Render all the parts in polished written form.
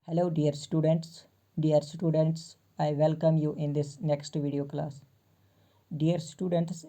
Hello dear students, I welcome you in this next video class. Dear students,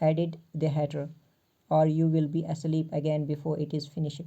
added the hatter, or you will be asleep again before it is finished.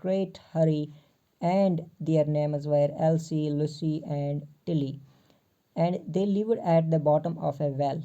great hurry and their names were Elsie, Lucy and Tilly, and they lived at the bottom of a well.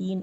3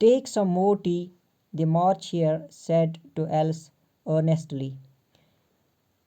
Take some more tea, the marchier said to Alice earnestly.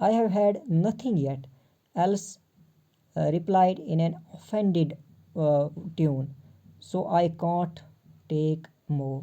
I have had nothing yet, Alice replied in an offended tune, so I can't take more.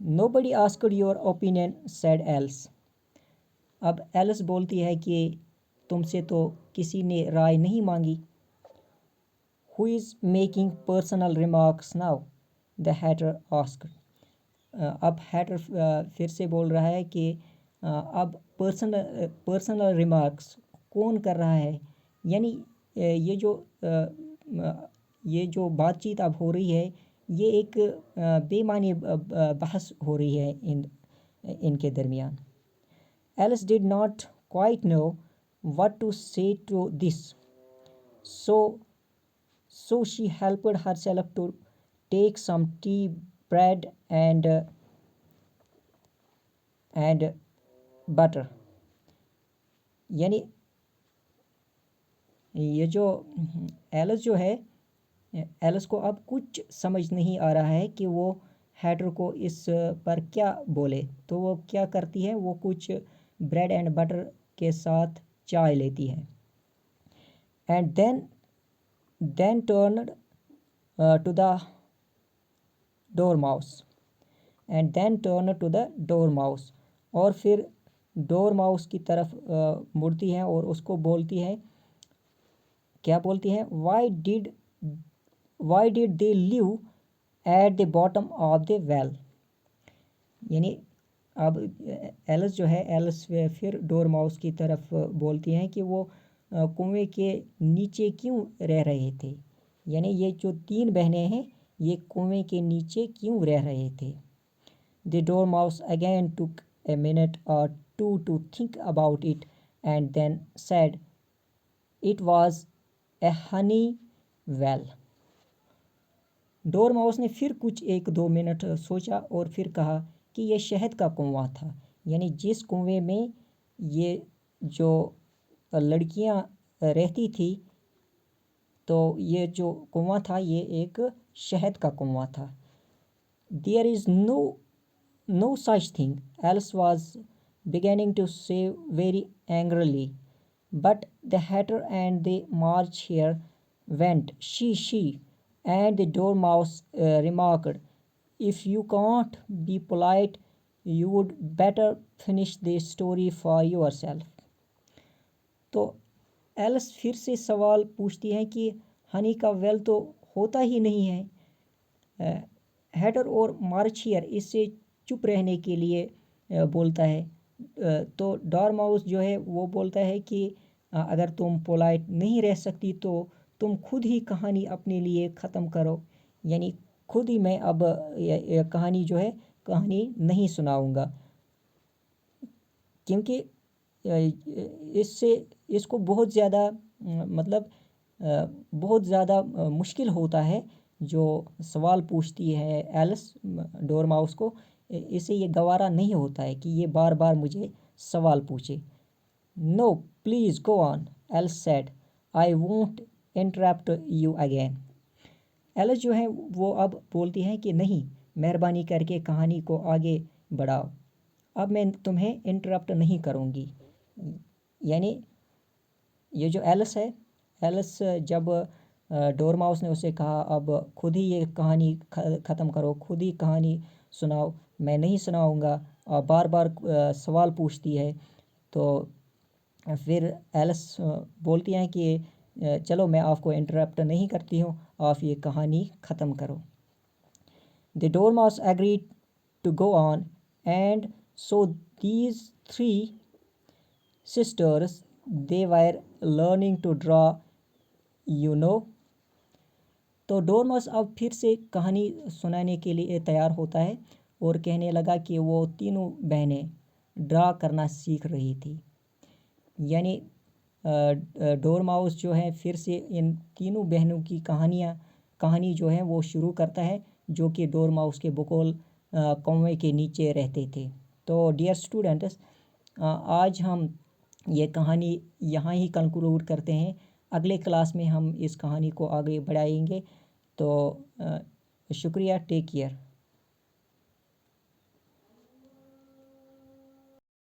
Nobody asked your opinion, said Alice. اب else بولتی ہے کہ تم سے تو کسی نے رائے نہیں مانگی. Who is making personal remarks now? The hatter asked. اب ہیٹر پھر سے بول رہا ہے کہ اب پرسنل ریمارکس کون کر رہا ہے، یعنی یہ جو بات چیت اب ہو رہی ہے یہ ایک بے معنی بحث ہو رہی ہے ان کے درمیان. Alice did not quite know what to say to this, so she helped herself to take some tea, bread and butter. یعنی یہ جو ایلس جو ہے، ایلس کو اب کچھ سمجھ نہیں آ رہا ہے کہ وہ ہیٹر کو اس پر کیا بولے، تو وہ کیا کرتی ہے، وہ کچھ بریڈ اینڈ بٹر کے ساتھ چائے لیتی ہے. And then turned to the dormouse اور پھر ڈور ماؤس کی طرف مڑتی ہے اور اس کو بولتی ہے، کیا بولتی ہے، why did they live at the bottom of the well. یعنی اب ایلس جو ہے، ایلس پھر ڈور ماؤس کی طرف بولتی ہیں کہ وہ کنویں کے نیچے کیوں رہ رہے تھے، یعنی یہ جو 3 بہنیں ہیں یہ کنویں کے نیچے کیوں رہ رہے تھے. The dormouse again took a minute or two think about it and then said it was a honey well. Dormouse نے پھر کچھ 1-2 منٹ سوچا اور پھر کہا کہ یہ شہد کا کنواں تھا، یعنی جس کنویں میں یہ جو لڑکیاں رہتی تھی تو یہ جو کنواں تھا یہ ایک شہد کا کنواں تھا. There is no such thing, Alice was beginning to say very angrily, but the hatter and the March Hare went she, and the Dormouse remarked, if you can't be polite, you would better finish the story for yourself. تو else پھر سے سوال پوچھتی ہیں کہ honey کا well تو ہوتا ہی نہیں ہے. ہیٹر اور مارچیئر اس سے چپ رہنے کے لیے بولتا ہے، تو ڈور ماؤس جو ہے وہ بولتا ہے کہ اگر تم پولائٹ نہیں رہ سکتی تو تم خود ہی کہانی اپنے لیے ختم کرو، یعنی خود ہی میں اب کہانی جو ہے کہانی نہیں سناؤں گا، کیونکہ اس کو بہت زیادہ بہت زیادہ مشکل ہوتا ہے. جو سوال پوچھتی ہے ایلس ڈور ماؤس کو، اسے یہ گوارا نہیں ہوتا ہے کہ یہ بار بار مجھے سوال پوچھے. No please go on, Alice said, I won't interrupt you again. Alice جو ہے وہ اب بولتی ہے کہ نہیں، مہربانی کر کے کہانی کو آگے بڑھاؤ، اب میں تمہیں انٹرپٹ نہیں کروں گی. یعنی یہ جو ایلس ہے، ایلس جب ڈور ماؤس نے اسے کہا اب خود ہی یہ کہانی ختم کرو، خود ہی کہانی سناؤ، میں نہیں سناؤں گا، اور بار بار سوال پوچھتی ہے، تو پھر ایلس بولتی ہیں کہ چلو میں آپ کو انٹرپٹ نہیں کرتی ہوں، آپ یہ کہانی ختم کرو. The Dormouse agreed to go on, and so these 3 sisters, they were learning to draw, you know. تو ڈورماؤس اب پھر سے کہانی سنانے کے لیے تیار ہوتا ہے اور کہنے لگا کہ وہ تینوں بہنیں ڈرا کرنا سیکھ رہی تھی. یعنی ڈور ماؤس جو ہے پھر سے ان تینوں بہنوں کی کہانی جو ہے وہ شروع کرتا ہے، جو کہ ڈور ماؤس کے بقول کنویں کے نیچے رہتے تھے. تو ڈیئر اسٹوڈنٹس، آج ہم یہ کہانی یہاں ہی کنکلوڈ کرتے ہیں. اگلے کلاس میں ہم اس کہانی کو آگے بڑھائیں گے. تو شکریہ، ٹیک کیئر.